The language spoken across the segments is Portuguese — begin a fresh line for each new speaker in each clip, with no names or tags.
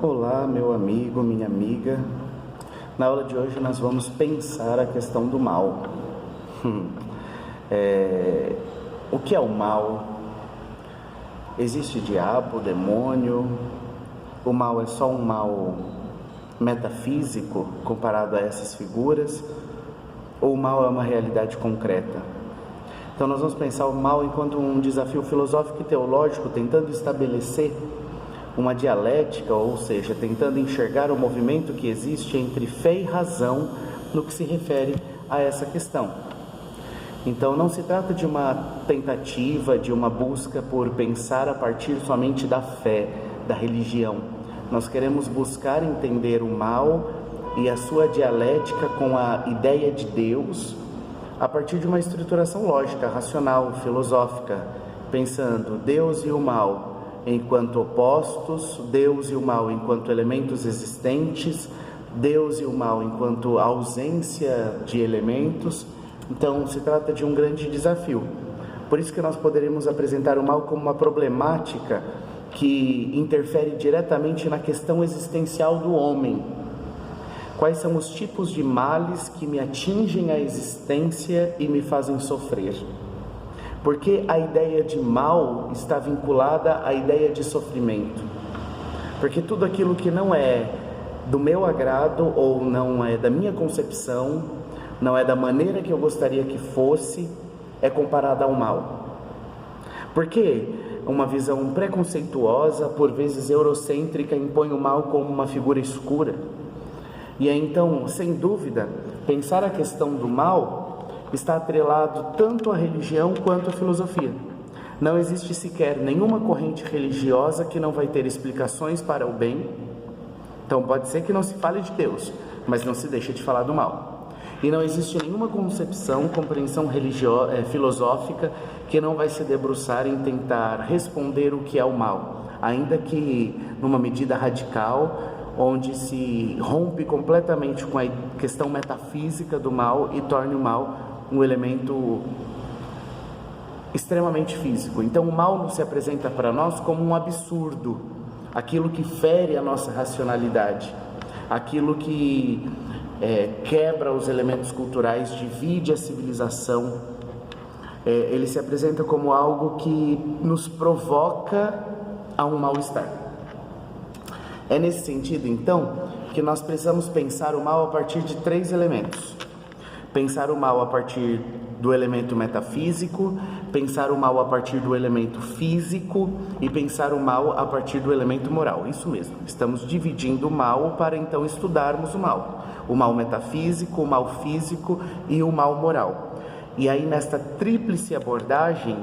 Olá, meu amigo, minha amiga. Na aula de hoje nós vamos pensar a questão do mal. O que é o mal? Existe diabo, demônio? O mal é só um mal metafísico comparado a essas figuras? Ou o mal é uma realidade concreta? Então nós vamos pensar o mal enquanto um desafio filosófico e teológico, tentando estabelecer uma dialética, ou seja, tentando enxergar o movimento que existe entre fé e razão no que se refere a essa questão. Então não se trata de uma tentativa, de uma busca por pensar a partir somente da fé, da religião. Nós queremos buscar entender o mal e a sua dialética com a ideia de Deus a partir de uma estruturação lógica, racional, filosófica, pensando Deus e o mal enquanto opostos, Deus e o mal enquanto elementos existentes, Deus e o mal enquanto ausência de elementos. Então se trata de um grande desafio. Por isso que nós poderemos apresentar o mal como uma problemática que interfere diretamente na questão existencial do homem. Quais são os tipos de males que me atingem a existência e me fazem sofrer? Porque a ideia de mal está vinculada à ideia de sofrimento. Porque tudo aquilo que não é do meu agrado ou não é da minha concepção, não é da maneira que eu gostaria que fosse, é comparado ao mal. Porque uma visão preconceituosa, por vezes eurocêntrica, impõe o mal como uma figura escura. E é então, sem dúvida, pensar a questão do mal está atrelado tanto à religião quanto à filosofia. Não existe sequer nenhuma corrente religiosa que não vai ter explicações para o bem. Então pode ser que não se fale de Deus, mas não se deixa de falar do mal. E não existe nenhuma concepção, compreensão filosófica que não vai se debruçar em tentar responder o que é o mal, ainda que numa medida radical, onde se rompe completamente com a questão metafísica do mal e torne o mal um elemento extremamente físico. Então o mal se apresenta para nós como um absurdo, aquilo que fere a nossa racionalidade, aquilo que quebra os elementos culturais, divide a civilização. Ele se apresenta como algo que nos provoca a um mal-estar. É nesse sentido, então, que nós precisamos pensar o mal a partir de 3 elementos. Pensar o mal a partir do elemento metafísico, pensar o mal a partir do elemento físico e pensar o mal a partir do elemento moral. Isso mesmo, estamos dividindo o mal para então estudarmos o mal. O mal metafísico, o mal físico e o mal moral. E aí nesta tríplice abordagem,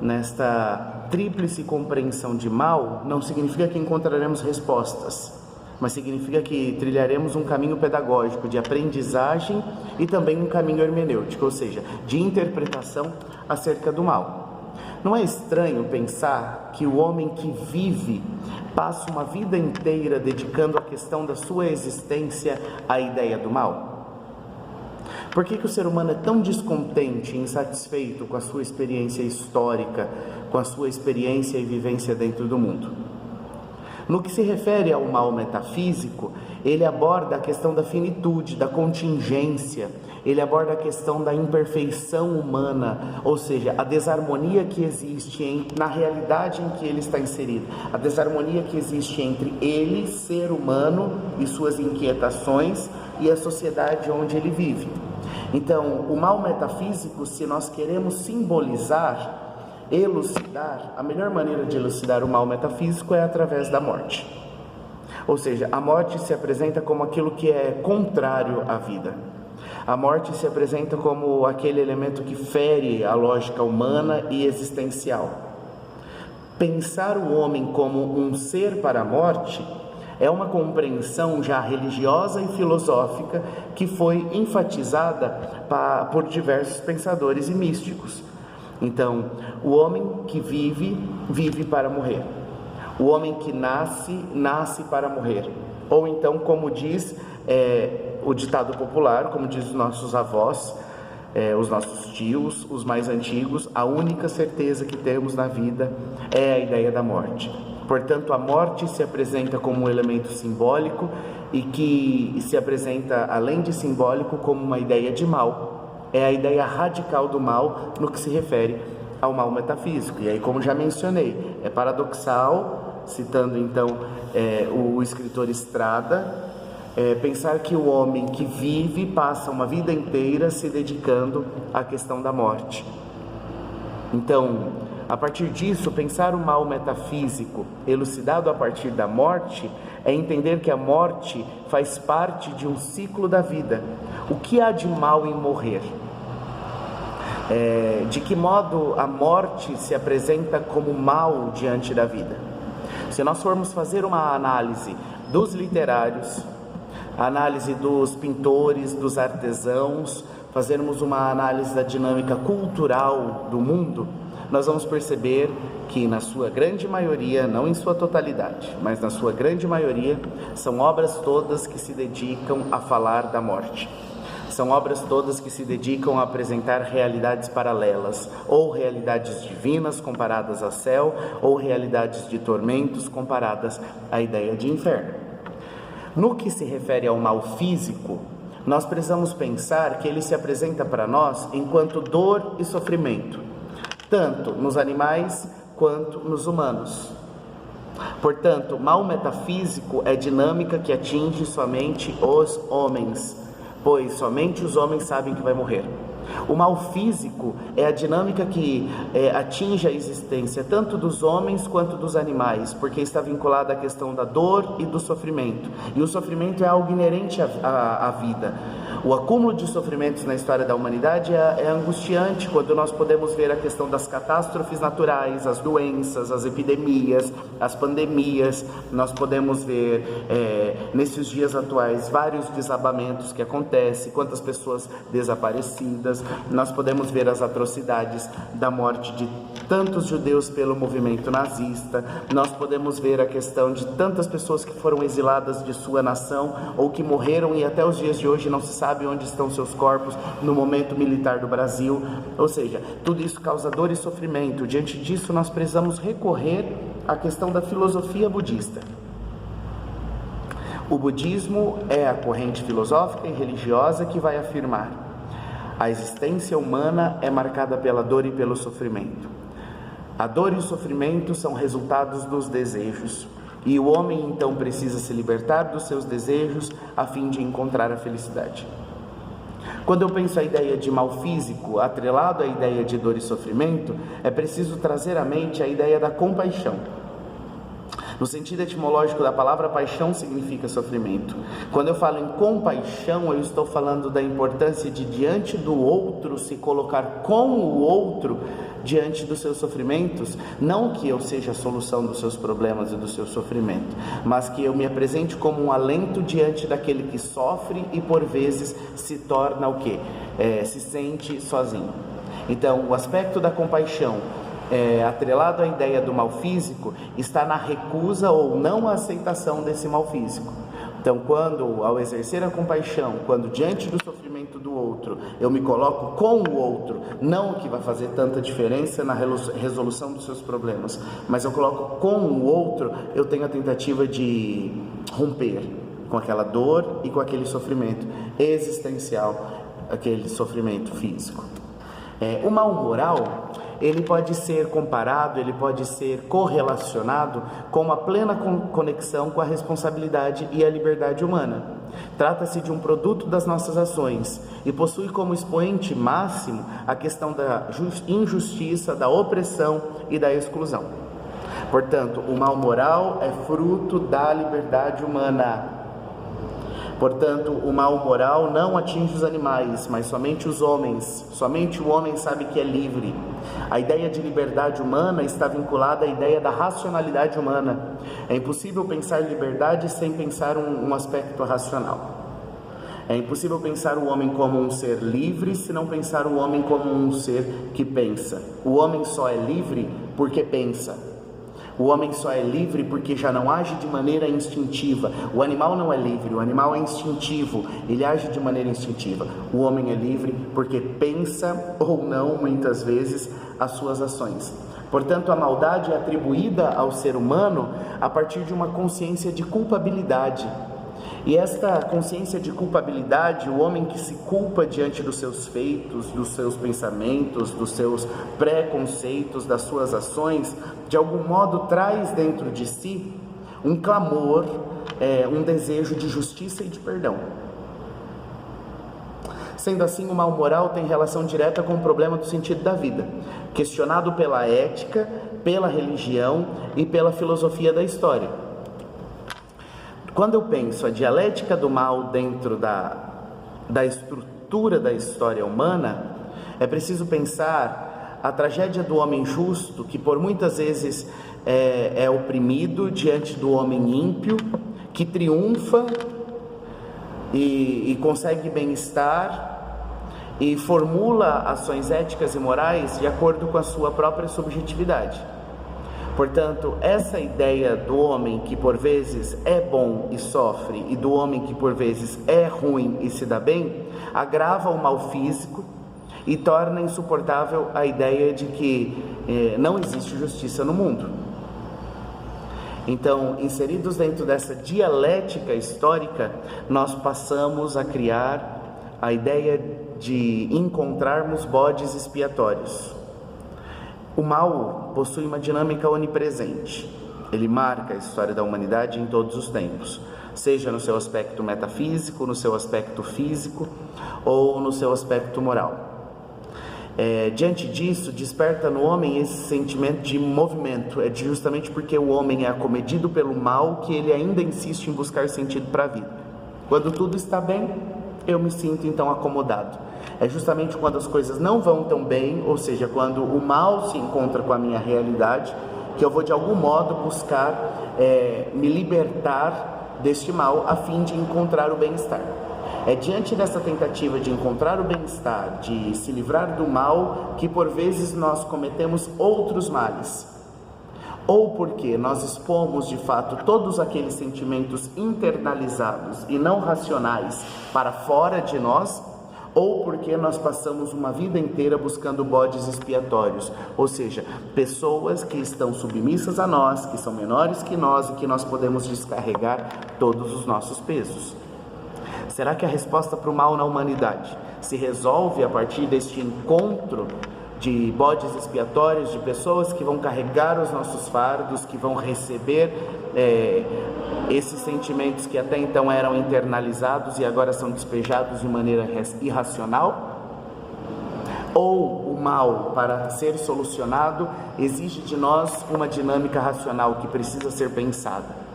nesta tríplice compreensão de mal, não significa que encontraremos respostas, mas significa que trilharemos um caminho pedagógico de aprendizagem e também um caminho hermenêutico, ou seja, de interpretação acerca do mal. Não é estranho pensar que o homem que vive passa uma vida inteira dedicando a questão da sua existência à ideia do mal? Por que o ser humano é tão descontente e insatisfeito com a sua experiência histórica, com a sua experiência e vivência dentro do mundo? No que se refere ao mal metafísico, ele aborda a questão da finitude, da contingência, ele aborda a questão da imperfeição humana, ou seja, a desarmonia que existe na realidade em que ele está inserido, a desarmonia que existe entre ele, ser humano, e suas inquietações, e a sociedade onde ele vive. Então, o mal metafísico, se nós queremos simbolizar, elucidar, a melhor maneira de elucidar o mal metafísico é através da morte. Ou seja, a morte se apresenta como aquilo que é contrário à vida. A morte se apresenta como aquele elemento que fere a lógica humana e existencial. Pensar o homem como um ser para a morte é uma compreensão já religiosa e filosófica que foi enfatizada por diversos pensadores e místicos. Então, o homem que vive, vive para morrer. O homem que nasce, nasce para morrer. Ou então, como diz o ditado popular, como diz os nossos avós, os nossos tios, os mais antigos, a única certeza que temos na vida é a ideia da morte. Portanto, a morte se apresenta como um elemento simbólico e que se apresenta, além de simbólico, como uma ideia de mal. É a ideia radical do mal no que se refere ao mal metafísico. E aí, como já mencionei, é paradoxal, citando então o escritor Estrada, pensar que o homem que vive passa uma vida inteira se dedicando à questão da morte. Então, a partir disso, pensar o mal metafísico elucidado a partir da morte é entender que a morte faz parte de um ciclo da vida. O que há de mal em morrer? De que modo a morte se apresenta como mal diante da vida? Se nós formos fazer uma análise dos literários, a análise dos pintores, dos artesãos, fazermos uma análise da dinâmica cultural do mundo, nós vamos perceber que na sua grande maioria, não em sua totalidade, mas na sua grande maioria, são obras todas que se dedicam a falar da morte. São obras todas que se dedicam a apresentar realidades paralelas, ou realidades divinas comparadas ao céu, ou realidades de tormentos comparadas à ideia de inferno. No que se refere ao mal físico, nós precisamos pensar que ele se apresenta para nós enquanto dor e sofrimento, tanto nos animais quanto nos humanos. Portanto, mal metafísico é dinâmica que atinge somente os homens, pois somente os homens sabem que vai morrer. O mal físico é a dinâmica que atinge a existência tanto dos homens quanto dos animais, porque está vinculada à questão da dor e do sofrimento. E o sofrimento é algo inerente à vida. O acúmulo de sofrimentos na história da humanidade é angustiante quando nós podemos ver a questão das catástrofes naturais, as doenças, as epidemias, as pandemias. Nós podemos ver nesses dias atuais vários desabamentos que acontecem, quantas pessoas desaparecidas. Nós podemos ver as atrocidades da morte de tantos judeus pelo movimento nazista. Nós podemos ver a questão de tantas pessoas que foram exiladas de sua nação ou que morreram e até os dias de hoje não se sabe onde estão seus corpos no momento militar do Brasil. Ou seja, tudo isso causa dor e sofrimento. Diante disso, nós precisamos recorrer à questão da filosofia budista. O budismo é a corrente filosófica e religiosa que vai afirmar: a existência humana é marcada pela dor e pelo sofrimento. A dor e o sofrimento são resultados dos desejos, e o homem então precisa se libertar dos seus desejos a fim de encontrar a felicidade. Quando eu penso a ideia de mal físico atrelado à ideia de dor e sofrimento, é preciso trazer à mente a ideia da compaixão. No sentido etimológico da palavra, paixão significa sofrimento. Quando eu falo em compaixão, eu estou falando da importância de, diante do outro, se colocar com o outro diante dos seus sofrimentos. Não que eu seja a solução dos seus problemas e do seu sofrimento, mas que eu me apresente como um alento diante daquele que sofre e por vezes se torna o quê? Se sente sozinho. Então, o aspecto da compaixão atrelado à ideia do mal físico está na recusa ou não aceitação desse mal físico. Então, quando ao exercer a compaixão, quando diante do sofrimento do outro, eu me coloco com o outro, não que vai fazer tanta diferença na resolução dos seus problemas, mas eu coloco com o outro, eu tenho a tentativa de romper com aquela dor e com aquele sofrimento existencial, aquele sofrimento físico. O mal moral, ele pode ser comparado, ele pode ser correlacionado com uma plena conexão com a responsabilidade e a liberdade humana. Trata-se de um produto das nossas ações e possui como expoente máximo a questão da injustiça, da opressão e da exclusão. Portanto, o mal moral é fruto da liberdade humana. Portanto, o mal moral não atinge os animais, mas somente os homens. Somente o homem sabe que é livre. A ideia de liberdade humana está vinculada à ideia da racionalidade humana. É impossível pensar liberdade sem pensar um aspecto racional. É impossível pensar o homem como um ser livre se não pensar o homem como um ser que pensa. O homem só é livre porque pensa. O homem só é livre porque já não age de maneira instintiva. O animal não é livre, o animal é instintivo, ele age de maneira instintiva. O homem é livre porque pensa ou não, muitas vezes, as suas ações. Portanto, a maldade é atribuída ao ser humano a partir de uma consciência de culpabilidade. E esta consciência de culpabilidade, o homem que se culpa diante dos seus feitos, dos seus pensamentos, dos seus preconceitos, das suas ações, de algum modo traz dentro de si um clamor, um desejo de justiça e de perdão. Sendo assim, o mal moral tem relação direta com o problema do sentido da vida, questionado pela ética, pela religião e pela filosofia da história. Quando eu penso a dialética do mal dentro da estrutura da história humana, é preciso pensar a tragédia do homem justo, que por muitas vezes é oprimido diante do homem ímpio, que triunfa e consegue bem-estar e formula ações éticas e morais de acordo com a sua própria subjetividade. Portanto, essa ideia do homem que por vezes é bom e sofre, e do homem que por vezes é ruim e se dá bem, agrava o mal físico e torna insuportável a ideia de que não existe justiça no mundo. Então, inseridos dentro dessa dialética histórica, nós passamos a criar a ideia de encontrarmos bodes expiatórios. O mal possui uma dinâmica onipresente. Ele marca a história da humanidade em todos os tempos, seja no seu aspecto metafísico, no seu aspecto físico ou no seu aspecto moral. Diante disso, desperta no homem esse sentimento de movimento. É justamente porque o homem é acometido pelo mal que ele ainda insiste em buscar sentido para a vida. Quando tudo está bem, eu me sinto então acomodado. É justamente quando as coisas não vão tão bem, ou seja, quando o mal se encontra com a minha realidade, que eu vou de algum modo buscar me libertar deste mal a fim de encontrar o bem-estar. É diante dessa tentativa de encontrar o bem-estar, de se livrar do mal, que por vezes nós cometemos outros males. Ou porque nós expomos de fato todos aqueles sentimentos internalizados e não racionais para fora de nós, ou porque nós passamos uma vida inteira buscando bodes expiatórios, ou seja, pessoas que estão submissas a nós, que são menores que nós e que nós podemos descarregar todos os nossos pesos. Será que a resposta para o mal na humanidade se resolve a partir deste encontro de bodes expiatórios, de pessoas que vão carregar os nossos fardos, que vão receber esses sentimentos que até então eram internalizados e agora são despejados de maneira irracional? Ou o mal, para ser solucionado, exige de nós uma dinâmica racional que precisa ser pensada?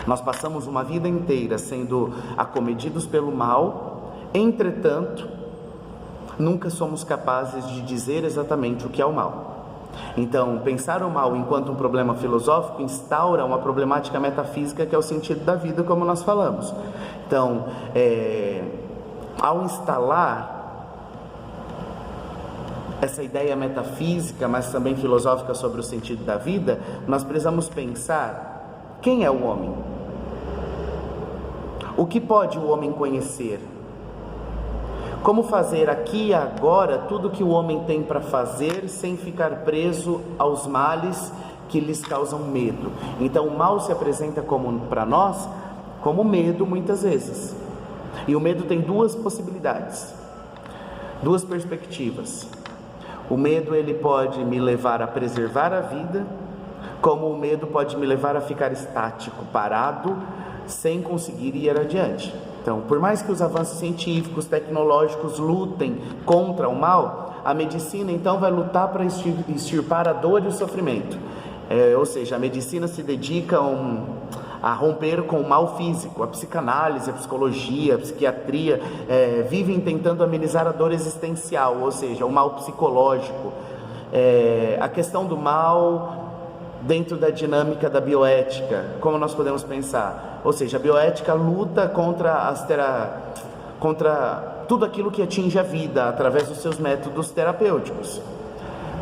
Nós passamos uma vida inteira sendo acometidos pelo mal, entretanto, nunca somos capazes de dizer exatamente o que é o mal. Então, pensar o mal enquanto um problema filosófico instaura uma problemática metafísica que é o sentido da vida, como nós falamos. Então, ao instalar essa ideia metafísica, mas também filosófica sobre o sentido da vida, nós precisamos pensar: quem é o homem? O que pode o homem conhecer? Como fazer aqui e agora tudo que o homem tem para fazer sem ficar preso aos males que lhes causam medo? Então o mal se apresenta para nós como medo muitas vezes. E o medo tem duas possibilidades, duas perspectivas. O medo ele pode me levar a preservar a vida, como o medo pode me levar a ficar estático, parado, sem conseguir ir adiante. Então, por mais que os avanços científicos, tecnológicos lutem contra o mal, a medicina então vai lutar para extirpar a dor e o sofrimento. Ou seja, a medicina se dedica a romper com o mal físico. A psicanálise, a psicologia, a psiquiatria vivem tentando amenizar a dor existencial, ou seja, o mal psicológico. A questão do mal dentro da dinâmica da bioética, como nós podemos pensar? Ou seja, a bioética luta contra tudo aquilo que atinge a vida através dos seus métodos terapêuticos.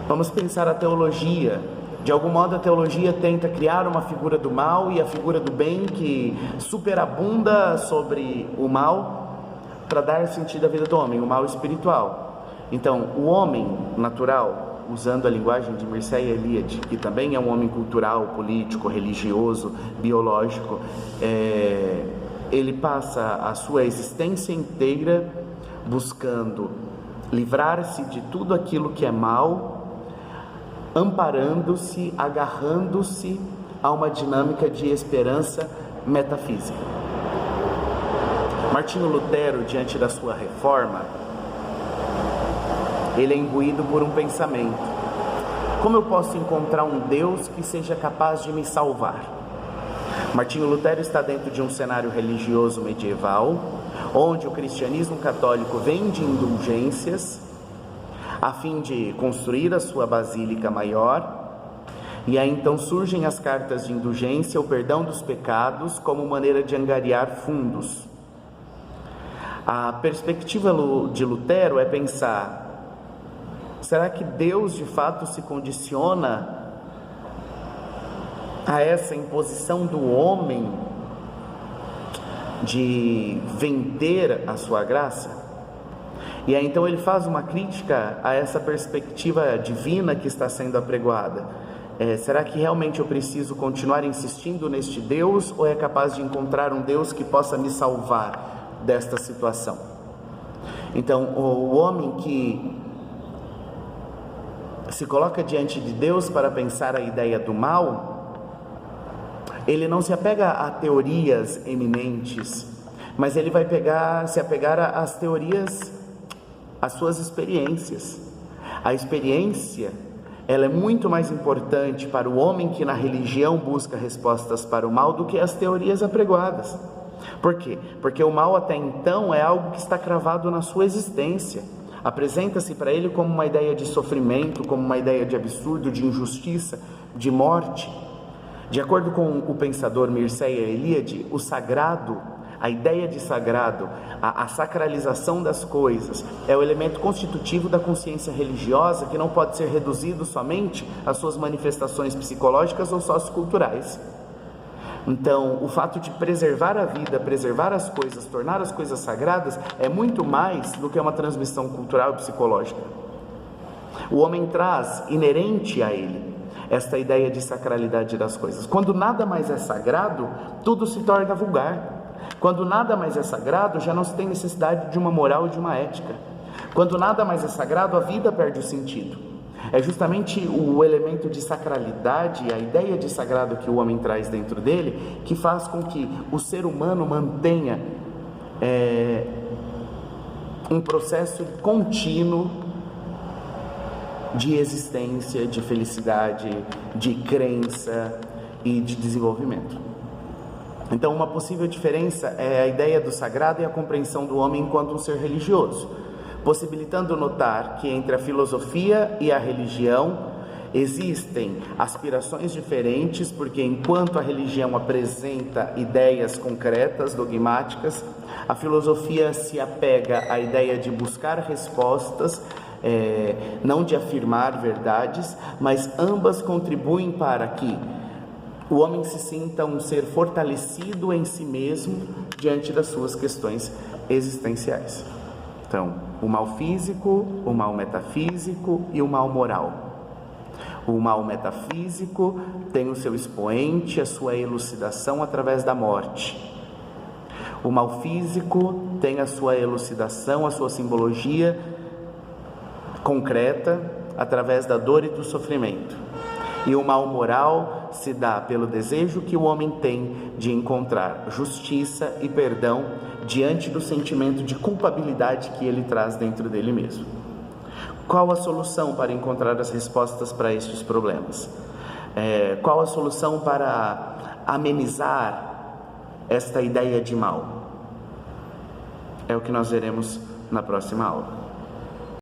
Vamos pensar a teologia. De algum modo a teologia tenta criar uma figura do mal e a figura do bem que superabunda sobre o mal para dar sentido à vida do homem, o mal espiritual. Então, o homem natural, usando a linguagem de Mircea Eliade, que também é um homem cultural, político, religioso, biológico, ele passa a sua existência inteira buscando livrar-se de tudo aquilo que é mal, amparando-se, agarrando-se a uma dinâmica de esperança metafísica. Martinho Lutero, diante da sua reforma, ele é imbuído por um pensamento: como eu posso encontrar um Deus que seja capaz de me salvar? Martinho Lutero está dentro de um cenário religioso medieval, onde o cristianismo católico vende indulgências a fim de construir a sua basílica maior, e aí então surgem as cartas de indulgência, o perdão dos pecados, como maneira de angariar fundos. A perspectiva de Lutero é pensar: será que Deus de fato se condiciona a essa imposição do homem de vender a sua graça? E aí então ele faz uma crítica a essa perspectiva divina que está sendo apregoada. Será que realmente eu preciso continuar insistindo neste Deus, ou é capaz de encontrar um Deus que possa me salvar desta situação? Então, o homem que se coloca diante de Deus para pensar a ideia do mal, ele não se apega a teorias eminentes, mas ele vai se apegar às teorias, às suas experiências. A experiência, ela é muito mais importante para o homem que na religião busca respostas para o mal do que as teorias apregoadas. Por quê? Porque o mal até então é algo que está cravado na sua existência. Apresenta-se para ele como uma ideia de sofrimento, como uma ideia de absurdo, de injustiça, de morte. De acordo com o pensador Mircea Eliade, o sagrado, a ideia de sagrado, a sacralização das coisas, é o elemento constitutivo da consciência religiosa, que não pode ser reduzido somente às suas manifestações psicológicas ou socioculturais. Então, o fato de preservar a vida, preservar as coisas, tornar as coisas sagradas, é muito mais do que uma transmissão cultural e psicológica. O homem traz inerente a ele esta ideia de sacralidade das coisas. Quando nada mais é sagrado, tudo se torna vulgar. Quando nada mais é sagrado, já não se tem necessidade de uma moral e de uma ética. Quando nada mais é sagrado, a vida perde o sentido. É justamente o elemento de sacralidade, a ideia de sagrado que o homem traz dentro dele, que faz com que o ser humano mantenha um processo contínuo de existência, de felicidade, de crença e de desenvolvimento. Então, uma possível diferença é a ideia do sagrado e a compreensão do homem enquanto um ser religioso, possibilitando notar que entre a filosofia e a religião existem aspirações diferentes, porque enquanto a religião apresenta ideias concretas, dogmáticas, a filosofia se apega à ideia de buscar respostas, não de afirmar verdades, mas ambas contribuem para que o homem se sinta um ser fortalecido em si mesmo diante das suas questões existenciais. Então, o mal físico, o mal metafísico e o mal moral. O mal metafísico tem o seu expoente, a sua elucidação através da morte. O mal físico tem a sua elucidação, a sua simbologia concreta através da dor e do sofrimento. E o mal moral se dá pelo desejo que o homem tem de encontrar justiça e perdão diante do sentimento de culpabilidade que ele traz dentro dele mesmo. Qual a solução para encontrar as respostas para estes problemas? Qual a solução para amenizar esta ideia de mal? É o que nós veremos na próxima aula.